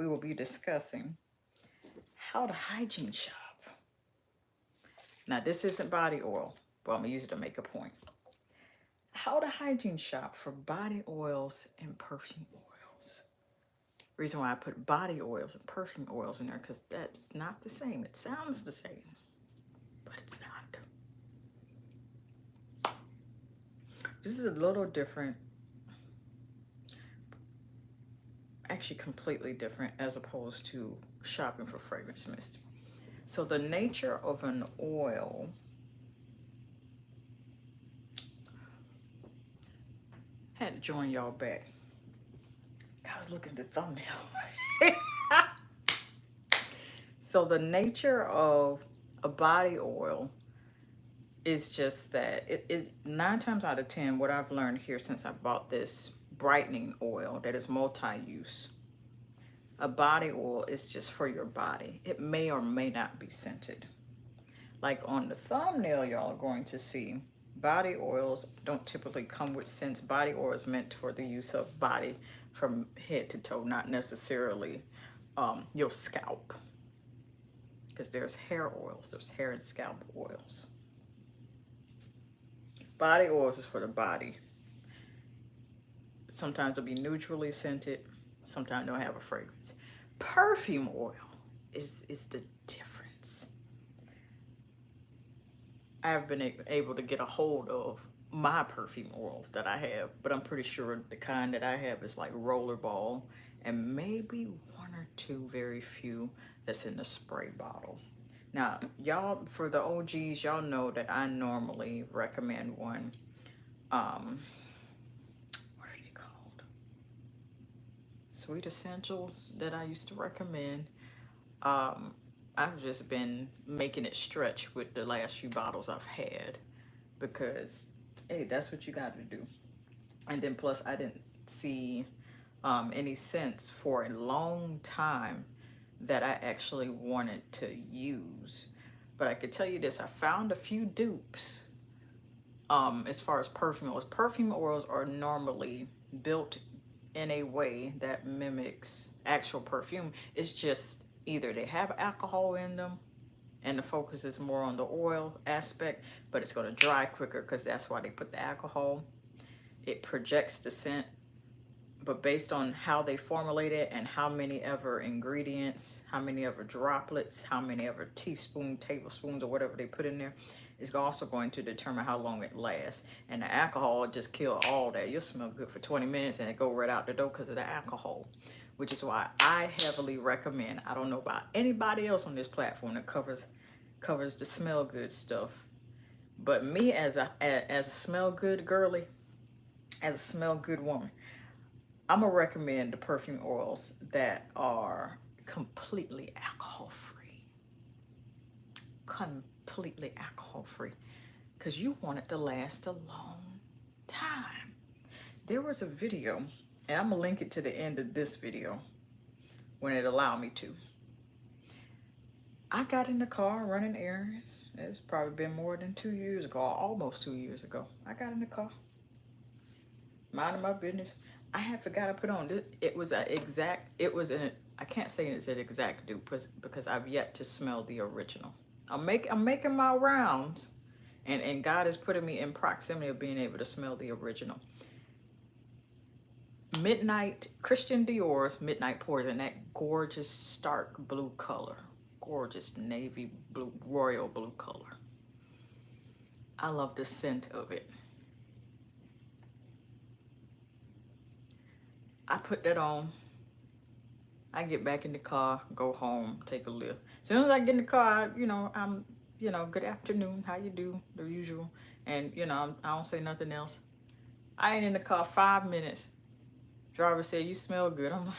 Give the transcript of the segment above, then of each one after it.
we will be discussing how to hygiene shop. Now, this isn't body oil, but I'm going to use it to make a point. How to hygiene shop for body oils and perfume oils. Reason why I put body oils and perfume oils in there, because that's not the same. It sounds the same, but it's not. This is a little different, actually completely different, as opposed to shopping for fragrance mist. So the nature of an oil, had to join y'all back. I was looking at the thumbnail. So the nature of a body oil is just that it 9 times out of 10, what I've learned here since I bought this brightening oil that is multi-use, a body oil is just for your body. It may or may not be scented. Like on the thumbnail, y'all are going to see body oils don't typically come with scents. Body oil is meant for the use of body from head to toe, not necessarily your scalp. Because there's hair oils, there's hair and scalp oils. Body oils is for the body. Sometimes it'll be neutrally scented, sometimes they'll have a fragrance. Perfume oil is the difference. I've been able to get a hold of my perfume oils that I have, but I'm pretty sure the kind that I have is like rollerball and maybe 1 or 2 very few that's in the spray bottle. Now, y'all, for the OGs, y'all know that I normally recommend one. What are they called? Sweet Essentials that I used to recommend. I've just been making it stretch with the last few bottles I've had because, hey, that's what you got to do. And then plus, I didn't see any scents for a long time that I actually wanted to use. But I could tell you this, I found a few dupes as far as perfume oils. Perfume oils are normally built in a way that mimics actual perfume. It's just either they have alcohol in them and the focus is more on the oil aspect, but it's going to dry quicker because that's why they put the alcohol. It projects the scent, but based on how they formulate it and how many ever ingredients, how many ever droplets, how many ever teaspoons, tablespoons, or whatever they put in there, is also going to determine how long it lasts. And the alcohol just kill all that. You'll smell good for 20 minutes and it go right out the door because of the alcohol, which is why I heavily recommend, I don't know about anybody else on this platform that covers the smell good stuff, but me as a smell good girly, as a smell good woman, I'm gonna recommend the perfume oils that are completely alcohol free. Completely alcohol free. Because you want it to last a long time. There was a video, and I'm gonna link it to the end of this video when it allowed me to. I got in the car running errands. It's probably been more than 2 years ago, almost 2 years ago. I got in the car, minding my business. I had forgot to put on this. It was an exact, I can't say it's an exact dupe because I've yet to smell the original. I'm making my rounds and God is putting me in proximity of being able to smell the original. Midnight, Christian Dior's Midnight Pours in that gorgeous stark blue color. Gorgeous navy blue, royal blue color. I love the scent of it. I put that on. I get back in the car, go home, take a lift. As soon as I get in the car, I'm, good afternoon, how you do, the usual. And, I don't say nothing else. I ain't in the car 5 minutes. Driver said, you smell good. I'm like,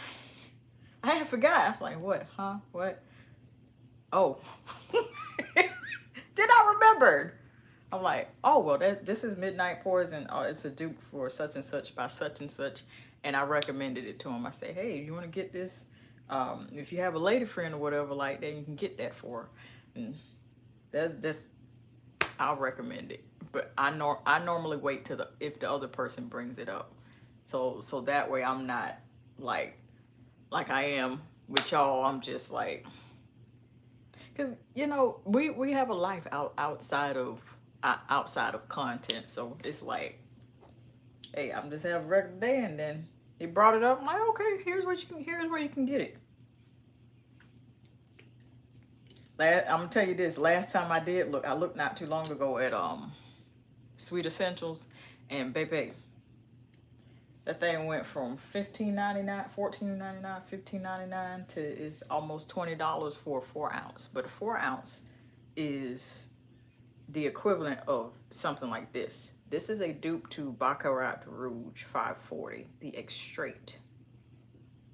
I had forgot. I was like, what, huh, what? Oh, then I remembered. I'm like, oh, well, this is Midnight Pours and it's a dupe for such and such by such and such. And I recommended it to him. I said, hey, you want to get this? If you have a lady friend or whatever like that, you can get that for her. And that's I'll recommend it. But I normally wait till if the other person brings it up. So that way I'm not like I am with y'all. I'm just like, because you know, we have a life outside of content, so it's like, hey, I'm just having a regular day, and then he brought it up. I'm like, okay, here's where you can get it. I'm gonna tell you this. Last time I did look, I looked not too long ago at Sweet Essentials, and baby, that thing went from $15.99, $14.99, $15.99 to is almost $20 for a 4 ounce. But a 4 ounce is the equivalent of something like this. This is a dupe to Baccarat Rouge 540, the Extrait.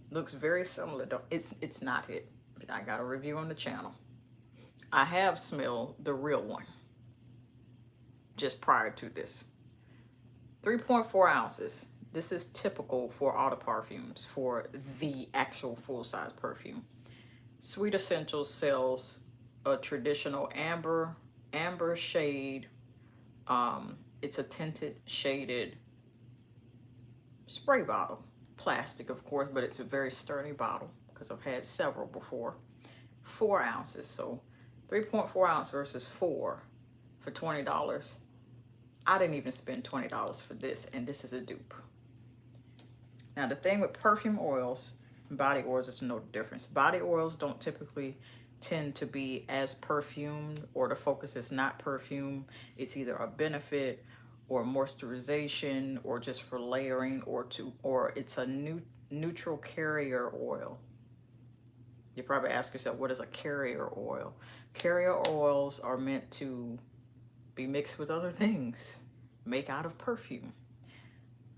Looks very similar. It's not it. But I got a review on the channel. I have smelled the real one just prior to this. 3.4 ounces. This is typical for all the perfumes, for the actual full-size perfume. Sweet Essentials sells a traditional amber shade. It's a tinted, shaded spray bottle. Plastic, of course, but it's a very sturdy bottle because I've had several before. 4 ounces, so 3.4 ounce versus 4 for $20. I didn't even spend $20 for this, and this is a dupe. Now, the thing with perfume oils and body oils is no difference. Body oils don't typically tend to be as perfumed, or the focus is not perfume. It's either a benefit or moisturization or just for layering, or it's a neutral carrier oil. You probably ask yourself, what is a carrier oil? Carrier oils are meant to be mixed with other things, make out of perfume.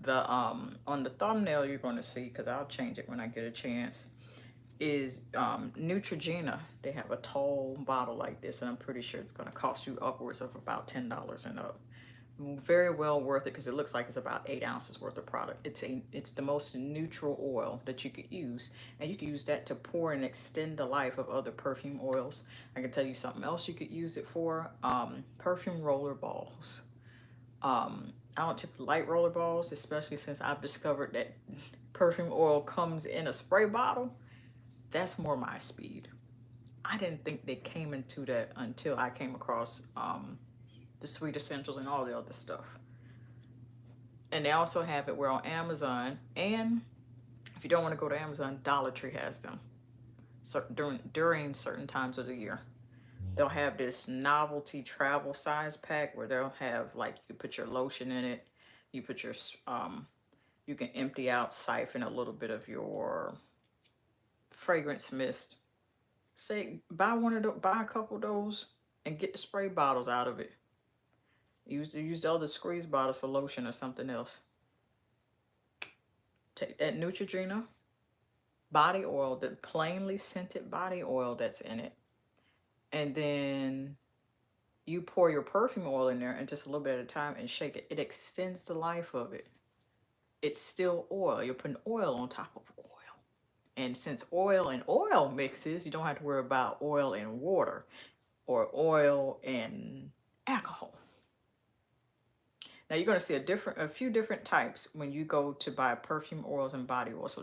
The on the thumbnail you're going to see, because I'll change it when I get a chance, is Neutrogena. They have a tall bottle like this, and I'm pretty sure it's going to cost you upwards of about $10 and up. Very well worth it, because it looks like it's about 8 ounces worth of product. It's the most neutral oil that you could use, and you can use that to pour and extend the life of other perfume oils. I can tell you something else you could use it for. Perfume roller balls. I don't typically like roller balls, especially since I've discovered that perfume oil comes in a spray bottle. That's more my speed. I didn't think they came into that until I came across the Sweet Essentials and all the other stuff. And they also have it, we're on Amazon, and if you don't want to go to Amazon, Dollar Tree has them. So during certain times of the year, they'll have this novelty travel size pack where they'll have, like, you put your lotion in it, you put your you can empty out, siphon a little bit of your fragrance mist. Say buy a couple of those and get the spray bottles out of it. Use the other squeeze bottles for lotion or something else. Take that Neutrogena body oil, the plainly scented body oil that's in it, and then you pour your perfume oil in there, and just a little bit at a time, and shake it. It extends the life of it. It's still oil. You're putting oil on top of oil. And since oil and oil mixes, you don't have to worry about oil and water or oil and alcohol. Now you're going to see a few different types when you go to buy perfume oils and body oils.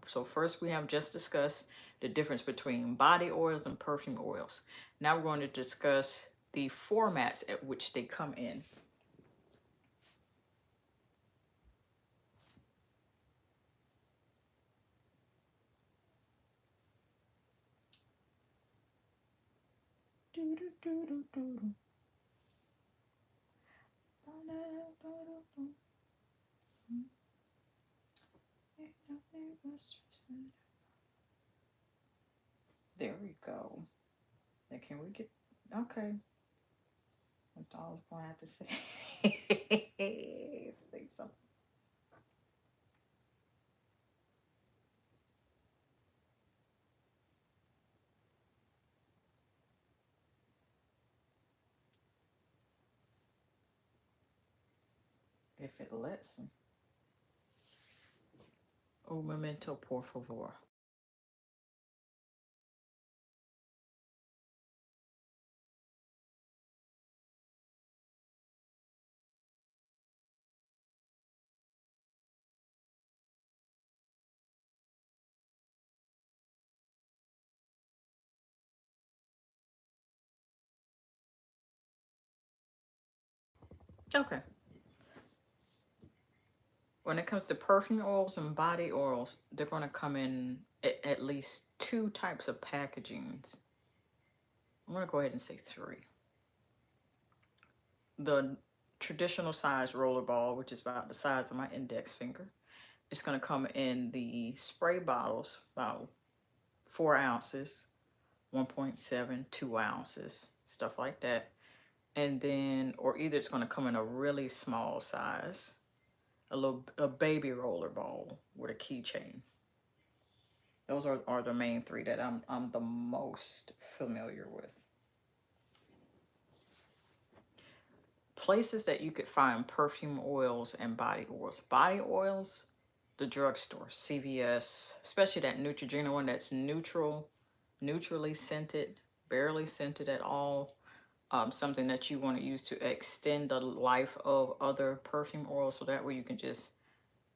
So first we have just discussed the difference between body oils and perfume oils. Now we're going to discuss the formats at which they come in. There we go. Now can we get, okay. That's all I was going to have to say. Say something. If it lets me. Un momento, por favor. Okay. When it comes to perfume oils and body oils, they're going to come in at least two types of packagings. I'm going to go ahead and say three. The traditional size roller ball, which is about the size of my index finger, it's going to come in the spray bottles, about 4 ounces, 1.7, 2 ounces, stuff like that. And then, or either it's going to come in a really small size, a baby roller ball with a keychain. Those are the main three that I'm the most familiar with. Places that you could find perfume oils and body oils. Body oils, the drugstore, CVS, especially that Neutrogena one that's neutrally scented, barely scented at all. Something that you want to use to extend the life of other perfume oils, so that way you can just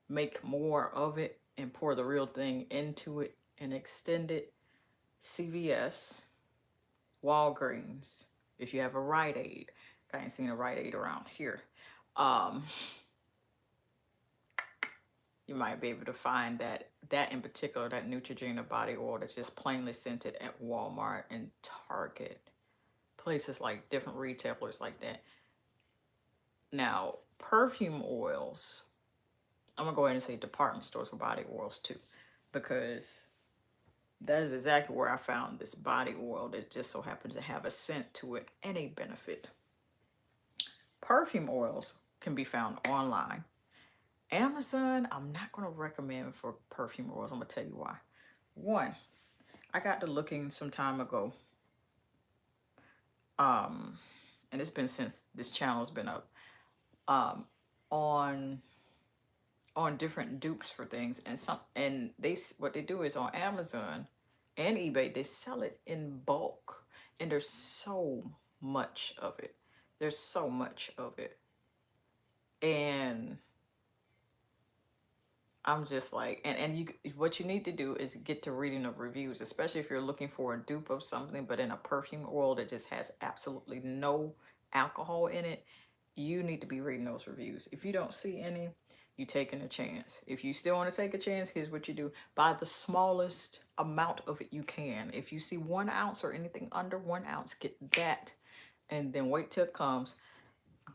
make more of it and pour the real thing into it and extend it. CVS, Walgreens, if you have a Rite Aid. I ain't seen a Rite Aid around here. You might be able to find that in particular, that Neutrogena body oil that's just plainly scented at Walmart and Target. Places like different retailers like that. Now, perfume oils, I'm gonna go ahead and say department stores for body oils too, because that is exactly where I found this body oil that just so happens to have a scent to it and a benefit. Perfume oils can be found online. Amazon, I'm not going to recommend for perfume oils. I'm going to tell you why. One, I got to looking some time ago, and it's been since this channel's been up, on different dupes for things, and what they do is on Amazon and eBay, they sell it in bulk, and there's so much of it. There's so much of it. And I'm just like, and you, what you need to do is get to reading the reviews, especially if you're looking for a dupe of something, but in a perfume oil that just has absolutely no alcohol in it. You need to be reading those reviews. If you don't see any, you taking a chance. If you still want to take a chance, here's what you do: buy the smallest amount of it you can. If you see 1 ounce or anything under 1 ounce, get that, and then wait till it comes.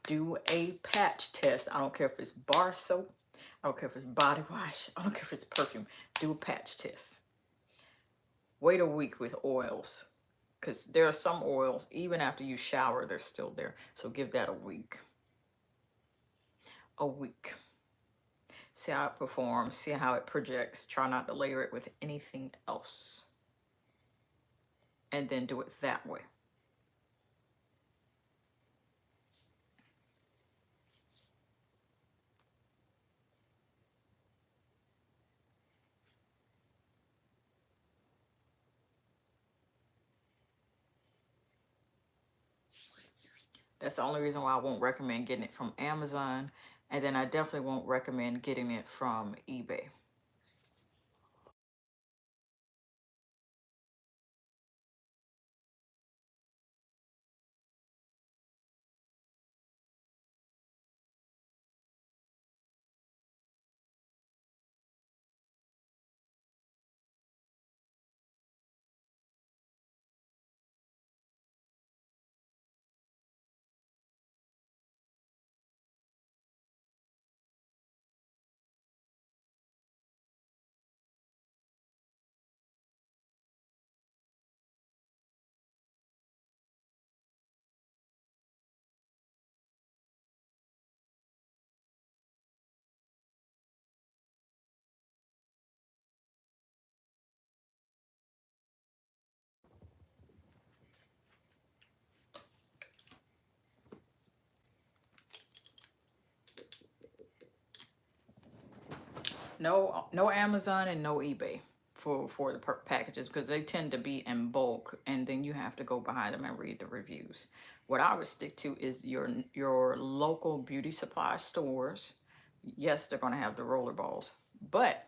Do a patch test. I don't care if it's bar soap, I don't care if it's body wash, I don't care if it's perfume. Do a patch test. Wait a week with oils, because there are some oils, even after you shower, they're still there. So give that a week. A week. See how it performs, see how it projects. Try not to layer it with anything else. And then do it that way. That's the only reason why I won't recommend getting it from Amazon. And then I definitely won't recommend getting it from eBay. No Amazon and no eBay for the packages, because they tend to be in bulk, and then you have to go behind them and read the reviews. What I would stick to is your local beauty supply stores. Yes, they're going to have the roller balls, but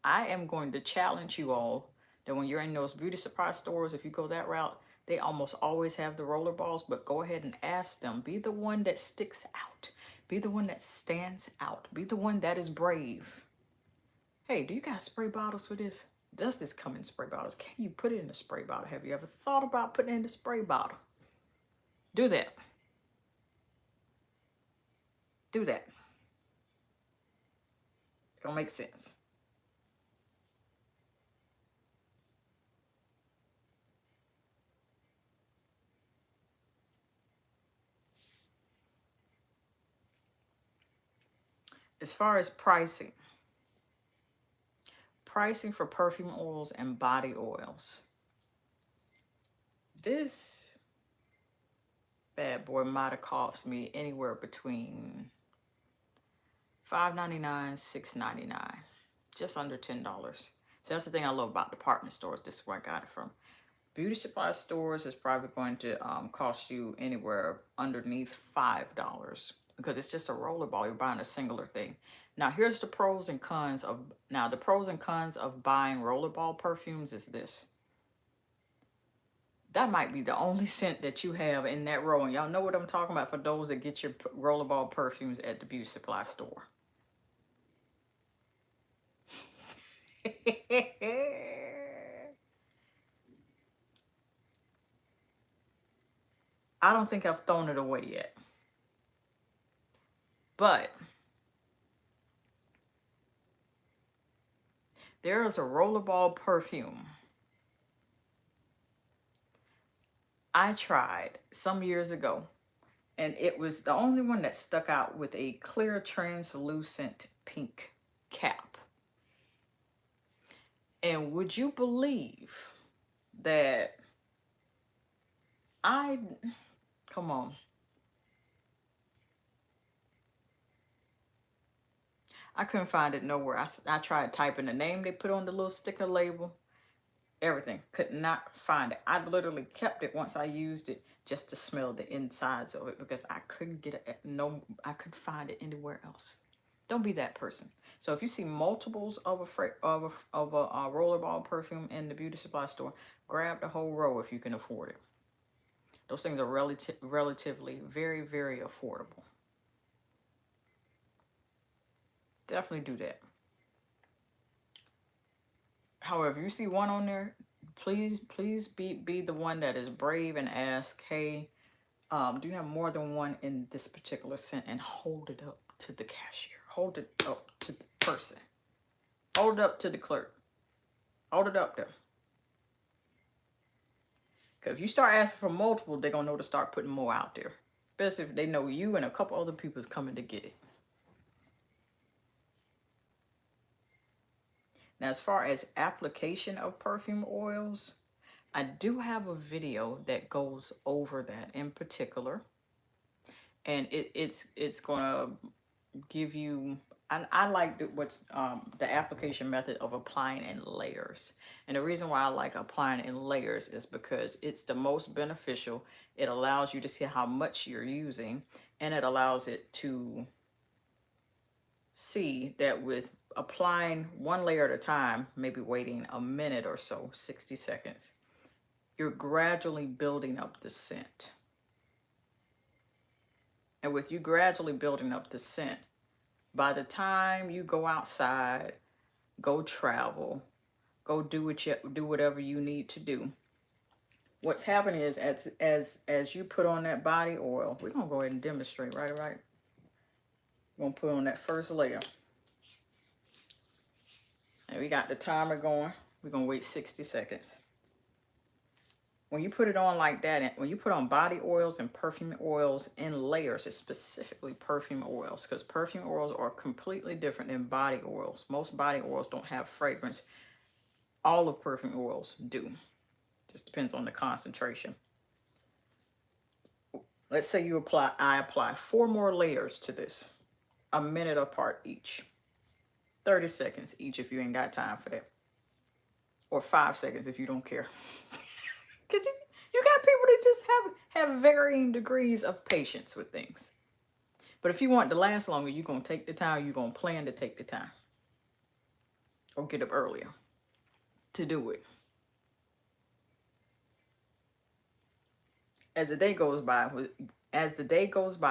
I am going to challenge you all that when you're in those beauty supply stores, if you go that route, They almost always have the roller balls, but go ahead and ask them. Be the one that sticks out. Be the one that stands out. Be the one that is brave. Hey, do you got spray bottles for this? Does this come in spray bottles? Can you put it in a spray bottle? Have you ever thought about putting it in the spray bottle? Do that. Do that. It's gonna make sense. As far as pricing for perfume oils and body oils, this bad boy might have cost me anywhere between $5.99, $6.99, just under $10. So that's the thing I love about department stores. This is where I got it from. Beauty supply stores is probably going to cost you anywhere underneath $5 because it's just a roller ball. You're buying a singular thing. Now here's the pros and cons of buying rollerball perfumes is this. That might be the only scent that you have in that row. And y'all know what I'm talking about for those that get your rollerball perfumes at the beauty supply store. I don't think I've thrown it away yet. But there is a rollerball perfume I tried some years ago, and it was the only one that stuck out with a clear translucent pink cap. And would you believe that come on. I couldn't find it nowhere. I tried typing the name they put on the little sticker label. Everything. Could not find it. I literally kept it once I used it just to smell the insides of it because I couldn't get it. I couldn't find it anywhere else. Don't be that person. So if you see multiples of a rollerball perfume in the beauty supply store, grab the whole row if you can afford it. Those things are relatively very, very affordable. Definitely do that. However, you see one on there, please be the one that is brave and ask, hey, do you have more than one in this particular scent? And hold it up to the cashier. Hold it up to the person. Hold it up to the clerk. Hold it up there. Because if you start asking for multiple, they're going to know to start putting more out there. Especially if they know you and a couple other people is coming to get it. Now, as far as application of perfume oils, I do have a video that goes over that in particular. And it's going to give you, I like what's the application method of applying in layers. And the reason why I like applying in layers is because it's the most beneficial. It allows you to see how much you're using, and it allows it to see that with applying one layer at a time, maybe waiting a minute or so, 60 seconds, you're gradually building up the scent. And with you gradually building up the scent, by the time you go outside, go travel, go do whatever you need to do, what's happening is as you put on that body oil, we're gonna go ahead and demonstrate, right? We're gonna put on that first layer. And we got the timer going. We're gonna wait 60 seconds. When you put it on like that, and when you put on body oils and perfume oils in layers, it's specifically perfume oils, because perfume oils are completely different than body oils. Most body oils don't have fragrance. All of perfume oils do. Just depends on the concentration. Let's say I apply 4 more layers to this, a minute apart each. 30 seconds each if you ain't got time for that. Or 5 seconds if you don't care. Because you got people that just have varying degrees of patience with things. But if you want it to last longer, you're going to take the time. You're going to plan to take the time. Or get up earlier to do it. as the day goes by,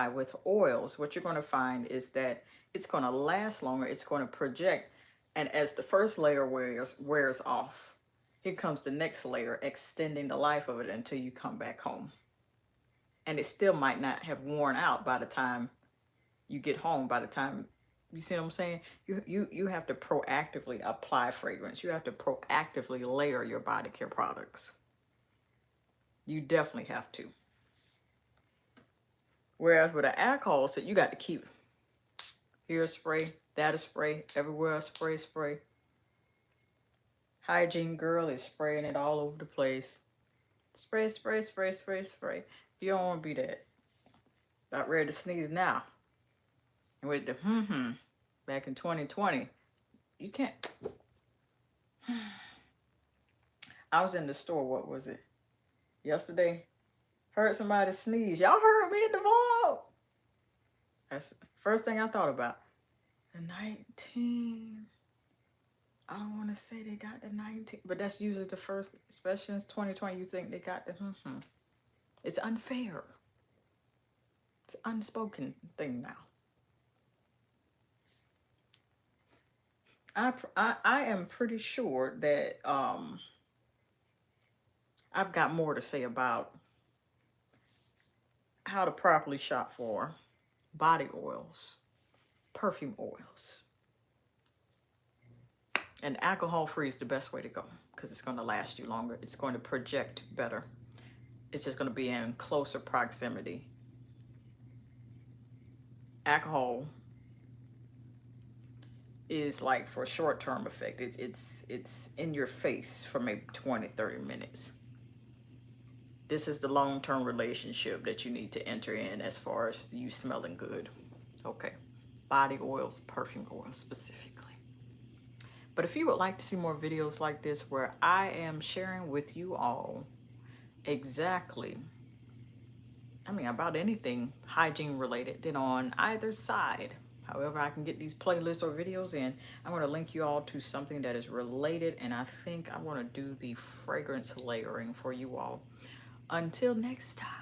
with oils, what you're going to find is that it's going to last longer. It's going to project, and as the first layer wears off, here comes the next layer, extending the life of it until you come back home. And it still might not have worn out by the time you get home. By the time, you see what I'm saying? You have to proactively apply fragrance. You have to proactively layer your body care products. You definitely have to. Whereas with an alcohol set, you got to keep here a spray, that a spray, everywhere a spray. Hygiene girl is spraying it all over the place. Spray. If you don't want to be that about ready to sneeze now, and with the back in 2020, you can't. I was in the store, what was it? Yesterday, heard somebody sneeze. Y'all heard me in the vlog. That's the first thing I thought about. The 19. I don't want to say they got the 19, but that's usually the first, especially since 2020, you think they got the It's unfair. It's an unspoken thing now. I am pretty sure that I've got more to say about how to properly shop for body oils, perfume oils. And alcohol-free is the best way to go because it's going to last you longer. It's going to project better. It's just going to be in closer proximity. Alcohol is like for short-term effect. It's in your face for maybe 20, 30 minutes. This is the long-term relationship that you need to enter in as far as you smelling good. Okay. Body oils, perfume oils specifically. But if you would like to see more videos like this where I am sharing with you all exactly, about anything hygiene related, then on either side, however I can get these playlists or videos in, I'm going to link you all to something that is related, and I think I want to do the fragrance layering for you all. Until next time.